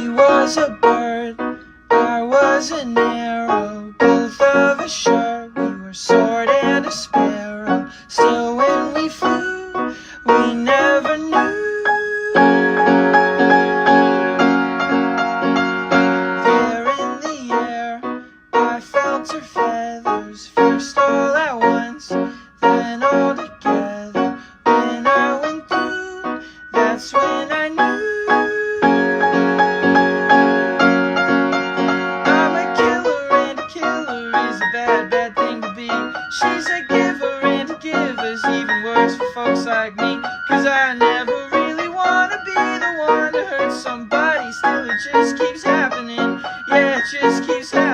He was a bird, I was an arrow, both of us sure we were sword and a sparrow. Still when we flew, we never knew. There in the air, I felt her feathers, first all at once, then all together. When I went through, that's when I knew. Bad thing to be. She's a giver, and a giver's even worse for folks like me. Cause I never really wanna be the one to hurt somebody. Still it just keeps happening. Yeah, it just keeps happening.